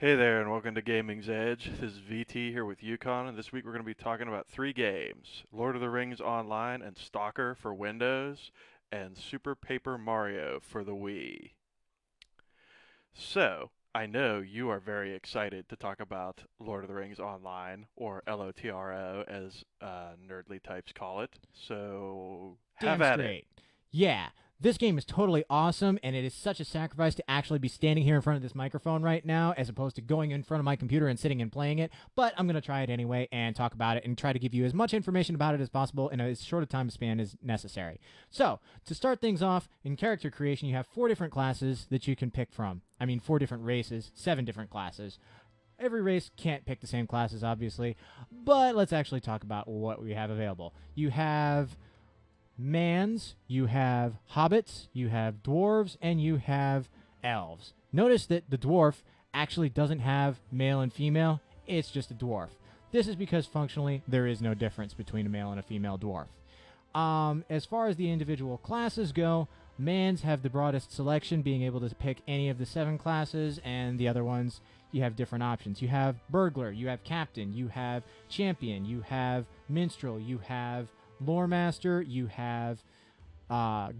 Hey there, and welcome to Gaming's Edge. This is VT here with Yukon, and this week we're going to be talking about three games: Lord of the Rings Online and Stalker for Windows, and Super Paper Mario for the Wii. So, I know you are very excited to talk about Lord of the Rings Online, or LOTRO as nerdly types call it. So, have Damn at it. straight. Yeah, this game is totally awesome, and it is such a sacrifice to actually be standing here in front of this microphone right now as opposed to going in front of my computer and sitting and playing it. But I'm going to try it anyway and talk about it and try to give you as much information about it as possible in as short a time span as necessary. So, to start things off, in character creation, you have four different classes that you can pick from. I mean, four different races, seven different classes. Every race can't pick the same classes, obviously, but let's actually talk about what we have available. You have mans, you have hobbits, you have dwarves, and you have elves. Notice that the dwarf actually doesn't have male and female, it's just a dwarf. This is because functionally there is no difference between a male and a female dwarf. As far as the individual classes go, mans have the broadest selection, being able to pick any of the seven classes, and the other ones you have different options. You have burglar, you have captain, you have champion, you have minstrel, you have lore master, you have uh,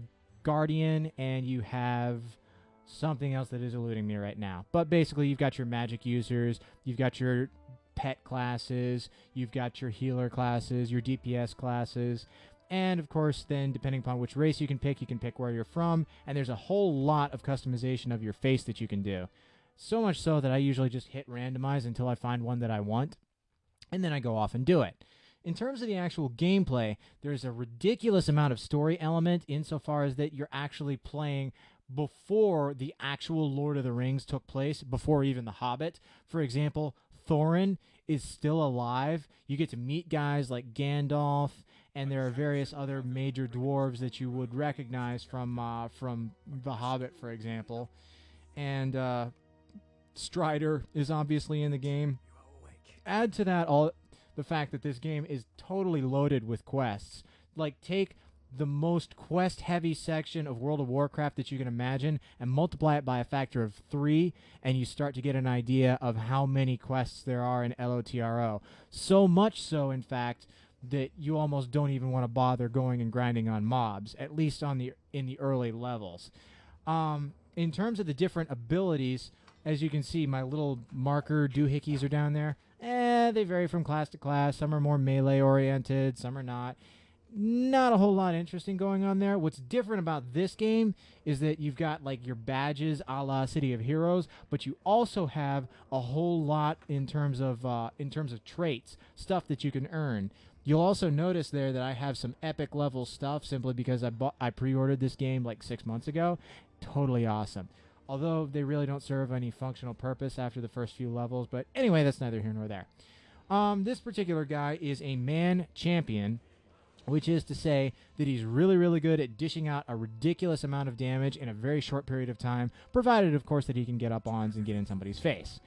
guardian, and you have something else that is eluding me right now. But basically, you've got your magic users, you've got your pet classes, you've got your healer classes, your DPS classes, and of course, then depending upon which race you can pick where you're from, and there's a whole lot of customization of your face that you can do. So much so that I usually just hit randomize until I find one that I want, and then I go off and do it. In terms of the actual gameplay, there's a ridiculous amount of story element insofar as that you're actually playing before the actual Lord of the Rings took place, before even The Hobbit. For example, Thorin is still alive. You get to meet guys like Gandalf, and there are various other major dwarves that you would recognize from The Hobbit, for example. And Strider is obviously in the game. Add to that all the fact that this game is totally loaded with quests. Like, take the most quest heavy section of World of Warcraft that you can imagine and multiply it by a factor of 3, and you start to get an idea of how many quests there are in LOTRO. So much so, in fact, that you almost don't even want to bother going and grinding on mobs, at least on the in the early levels. In terms of the different abilities, as you can see, my little marker doohickeys are down there. They vary from class to class. Some are more melee oriented, some are not. Not a whole lot interesting going on there. What's different about this game is that you've got like your badges a la City of Heroes, but you also have a whole lot in terms of traits, stuff that you can earn. You'll also notice there that I have some epic level stuff simply because I pre-ordered this game like 6 months ago. Totally awesome. Although they really don't serve any functional purpose after the first few levels, but anyway, that's neither here nor there. This particular guy is a man champion, which is to say that he's really, really good at dishing out a ridiculous amount of damage in a very short period of time, provided, of course, that he can get up ons and get in somebody's face.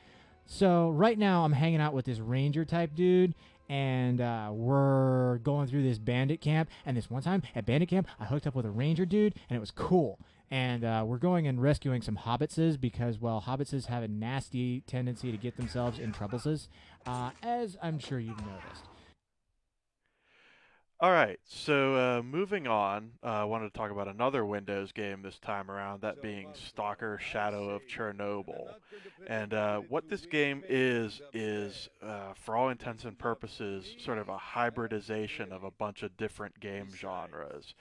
So right now I'm hanging out with this ranger type dude, and we're going through this bandit camp. And this one time at bandit camp, I hooked up with a ranger dude, and it was cool. And we're going and rescuing some hobbitses because, well, hobbitses have a nasty tendency to get themselves in troubleses, as I'm sure you've noticed. All right, so moving on, I wanted to talk about another Windows game this time around, that being Stalker Shadow of Chernobyl. And what this game is, for all intents and purposes, sort of a hybridization of a bunch of different game genres.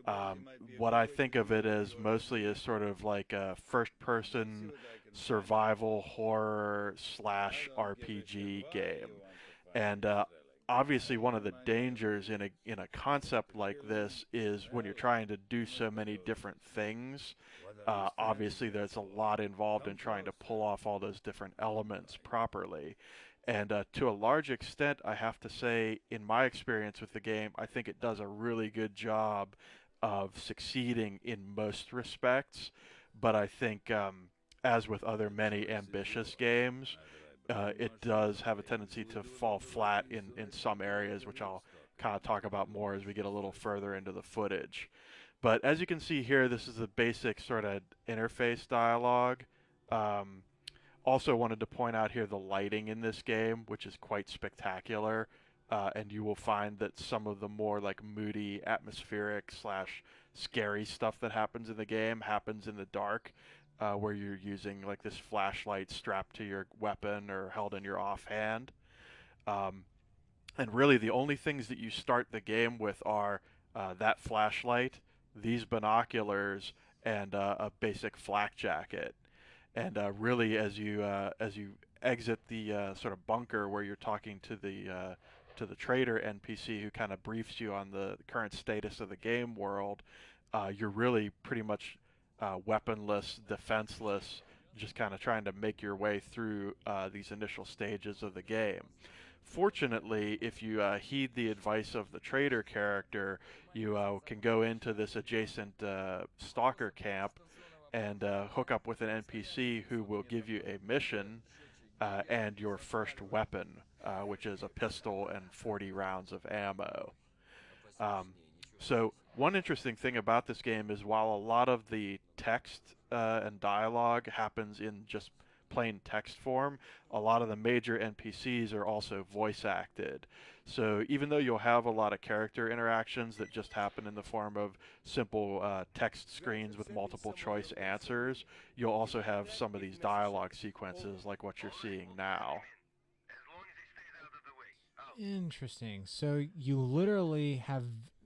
Um, what I think of it as mostly as sort of like a first-person survival horror slash RPG game. And obviously, one of the dangers in a concept like this is when you're trying to do so many different things. Obviously, there's a lot involved in trying to pull off all those different elements properly. And to a large extent, I have to say, in my experience with the game, I think it does a really good job of succeeding in most respects. But I think, as with other many ambitious games, it does have a tendency to fall flat in some areas, which I'll kind of talk about more as we get a little further into the footage. But as you can see here, this is the basic sort of interface dialogue. Um, Also wanted to point out here the lighting in this game, which is quite spectacular. And you will find that some of the more like moody, atmospheric slash scary stuff that happens in the game happens in the dark, where you're using like this flashlight strapped to your weapon or held in your offhand. Um, and really, the only things that you start the game with are that flashlight, these binoculars, and a basic flak jacket. And really, as you exit the sort of bunker where you're talking to the trader NPC who kind of briefs you on the current status of the game world, you're really pretty much weaponless, defenseless, just kind of trying to make your way through these initial stages of the game. Fortunately, if you heed the advice of the trader character, you can go into this adjacent stalker camp and hook up with an NPC who will give you a mission and your first weapon, which is a pistol and 40 rounds of ammo. Um, so one interesting thing about this game is while a lot of the text and dialogue happens in just plain text form, a lot of the major NPCs are also voice acted. So even though you'll have a lot of character interactions that just happen in the form of simple text screens with multiple choice answers, you'll also have some of these dialogue sequences like what you're seeing now. Interesting. So you literally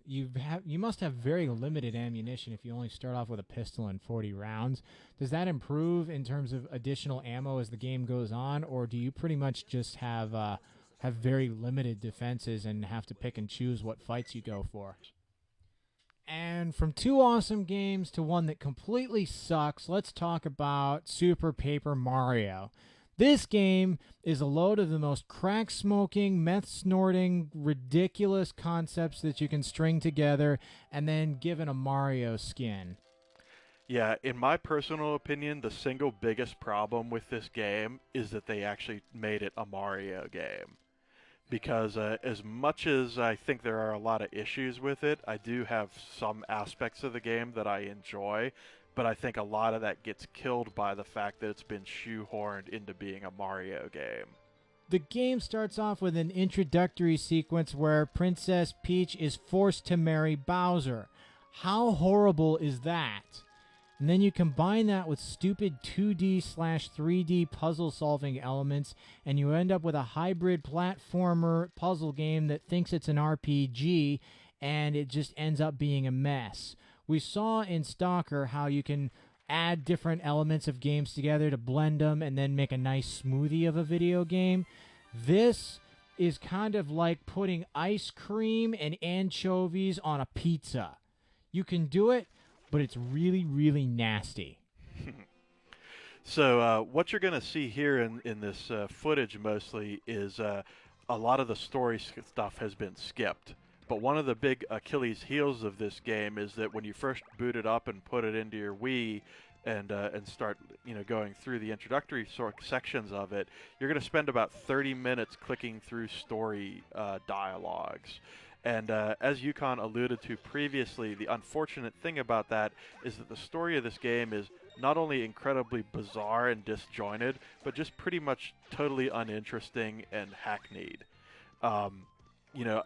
you must have very limited ammunition if you only start off with a pistol and 40 rounds. Does that improve in terms of additional ammo as the game goes on, or do you pretty much just have very limited defenses and have to pick and choose what fights you go for? And from two awesome games to one that completely sucks, let's talk about Super Paper Mario. This game is a load of the most crack smoking, meth snorting, ridiculous concepts that you can string together and then given a Mario skin. Yeah, in my personal opinion, the single biggest problem with this game is that they actually made it a Mario game. Because as much as I think there are a lot of issues with it, I do have some aspects of the game that I enjoy, but I think a lot of that gets killed by the fact that it's been shoehorned into being a Mario game. The game starts off with an introductory sequence where Princess Peach is forced to marry Bowser. How horrible is that? And then you combine that with stupid 2D slash 3D puzzle solving elements, and you end up with a hybrid platformer puzzle game that thinks it's an RPG, and it just ends up being a mess. We saw in Stalker how you can add different elements of games together to blend them and then make a nice smoothie of a video game. This is kind of like putting ice cream and anchovies on a pizza. You can do it, but it's really, really nasty. So what you're going to see here in this footage mostly is a lot of the story stuff has been skipped. But one of the big Achilles heels of this game is that when you first boot it up and put it into your Wii and start going through the introductory sections of it, you're going to spend about 30 minutes clicking through story dialogues. And as Yukon alluded to previously, the unfortunate thing about that is that the story of this game is not only incredibly bizarre and disjointed, but just pretty much totally uninteresting and hackneyed. Um,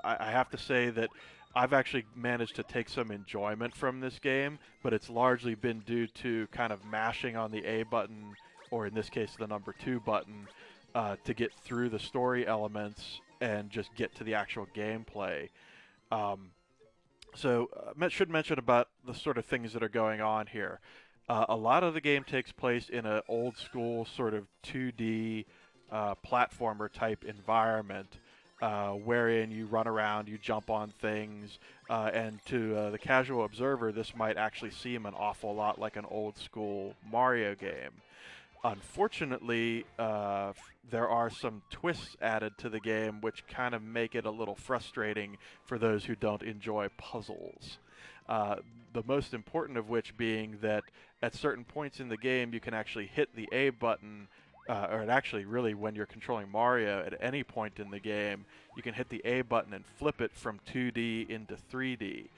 I have to say that I've actually managed to take some enjoyment from this game, but it's largely been due to kind of mashing on the A button, or in this case, the number 2 button, to get through the story elements and just get to the actual gameplay. Should mention about the sort of things that are going on here. A lot of the game takes place in an old school sort of 2D platformer type environment, wherein you run around, you jump on things, and to the casual observer, this might actually seem an awful lot like an old school Mario game. Unfortunately, there are some twists added to the game which kind of make it a little frustrating for those who don't enjoy puzzles. The most important of which being that at certain points in the game you can actually hit the A button, or actually really when you're controlling Mario at any point in the game, you can hit the A button and flip it from 2D into 3D.